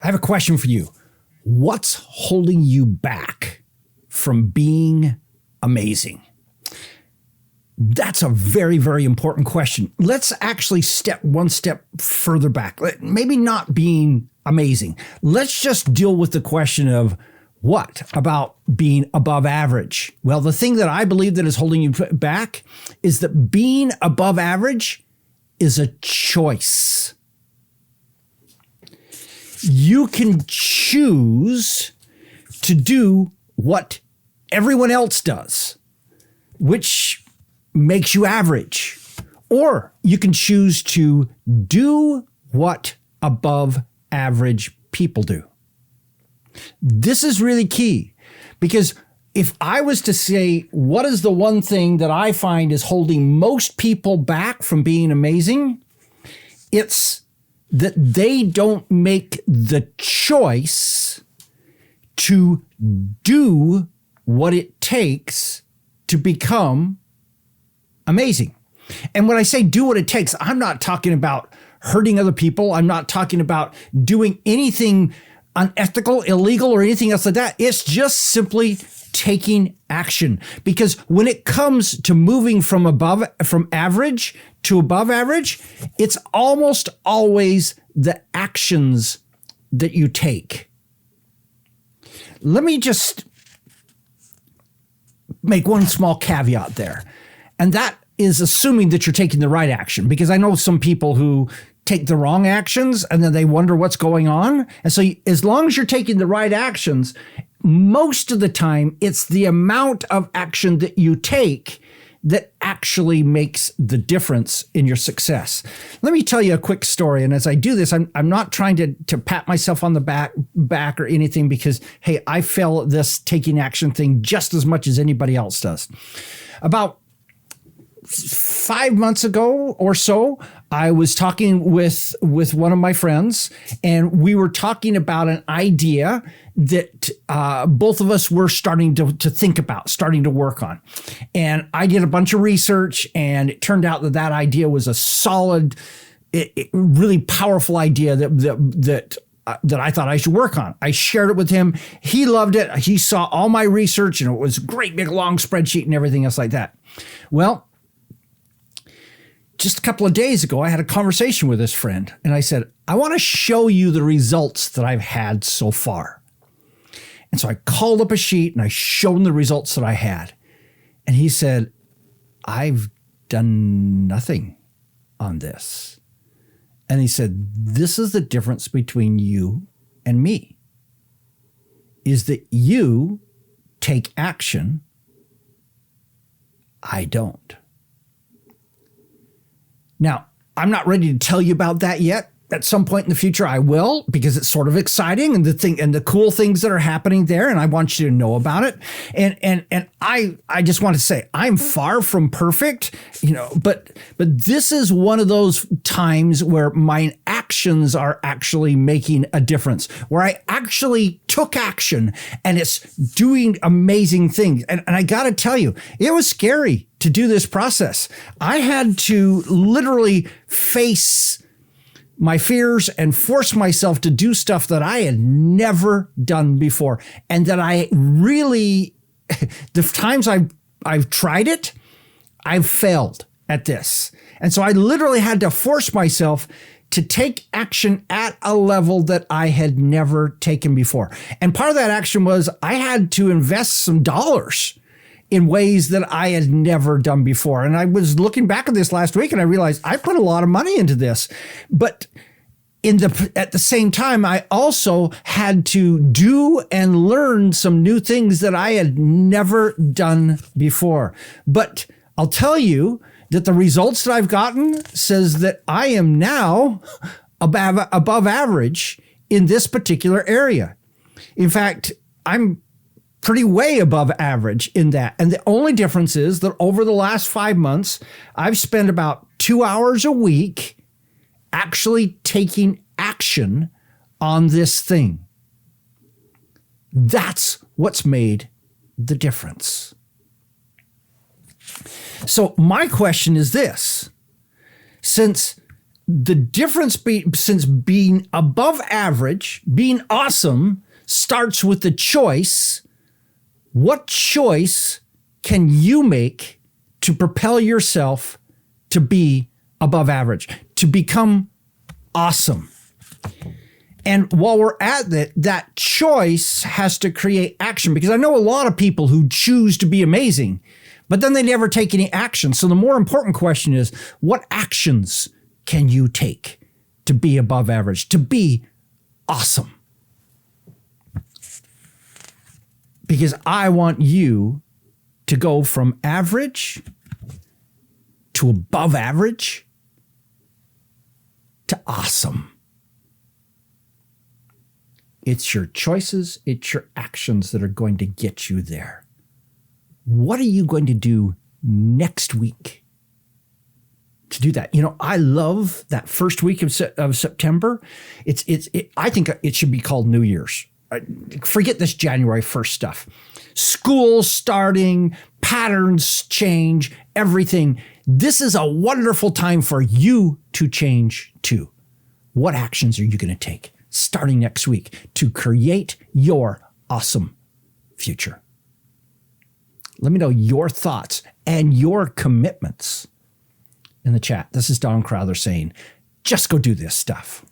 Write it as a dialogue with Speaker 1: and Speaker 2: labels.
Speaker 1: have a question for you. What's holding you back from being amazing? That's a very, very important question. Let's actually step one step further back. Maybe not being amazing. Let's just deal with the question of what about being above average? Well, the thing that I believe that is holding you back is that being above average is a choice. You can choose to do what everyone else does, which makes you average. Or you can choose to do what above average people do. This is really key, because if I was to say, what is the one thing that I find is holding most people back from being amazing? It's that they don't make the choice to do what it takes to become amazing. And when I say do what it takes, I'm not talking about hurting other people. I'm not talking about doing anything unethical, illegal, or anything else like that. It's just simply taking action. Because when it comes to moving from average to above average, it's almost always the actions that you take. Let me just make one small caveat there. And that is assuming that you're taking the right action, because I know some people who take the wrong actions and then they wonder what's going on. And so as long as you're taking the right actions, most of the time it's the amount of action that you take that actually makes the difference in your success. Let me tell you a quick story. And as I do this, I'm not trying to pat myself on the back or anything, because, hey, I fail at this taking action thing just as much as anybody else does. About 5 months ago or so, I was talking with one of my friends, and we were talking about an idea that both of us were starting to think about, starting to work on. And I did a bunch of research, and it turned out that idea was a solid, really powerful idea that I thought I should work on. I shared it with him. He loved it. He saw all my research, and it was a great big long spreadsheet and everything else like that. Well, just a couple of days ago, I had a conversation with this friend, and I said, I want to show you the results that I've had so far. And so I called up a sheet and I showed him the results that I had. And he said, I've done nothing on this. And he said, this is the difference between you and me, is that you take action. I don't. Now, I'm not ready to tell you about that yet. At some point in the future, I will, because it's sort of exciting, and the cool things that are happening there, and I want you to know about it. And I just want to say, I'm far from perfect, but this is one of those times where my actions are actually making a difference, where I actually took action, and it's doing amazing things. And I got to tell you, it was scary to do this process. I had to literally face my fears and force myself to do stuff that I had never done before. And that I really, the times I've tried it, I've failed at this. And so I literally had to force myself to take action at a level that I had never taken before. And part of that action was I had to invest some dollars in ways that I had never done before. And I was looking back at this last week, and I realized I put a lot of money into this. But at the same time, I also had to do and learn some new things that I had never done before. But I'll tell you that the results that I've gotten says that I am now above average in this particular area. In fact, I'm pretty way above average in that. And the only difference is that over the last 5 months, I've spent about 2 hours a week actually taking action on this thing. That's what's made the difference. So my question is this: since the difference since being above average, being awesome, starts with the choice. What choice can you make to propel yourself to be above average, to become awesome? And while we're at it, that choice has to create action, because I know a lot of people who choose to be amazing, but then they never take any action. So the more important question is, what actions can you take to be above average, to be awesome? Because I want you to go from average to above average to awesome. It's your choices, it's your actions that are going to get you there. What are you going to do next week to do that? You know, I love that first week of September. I think it should be called New Year's. Forget this January 1st stuff. School starting, patterns change, everything. This is a wonderful time for you to change too. What actions are you going to take starting next week to create your awesome future? Let me know your thoughts and your commitments in the chat. This is Don Crowther saying, just go do this stuff.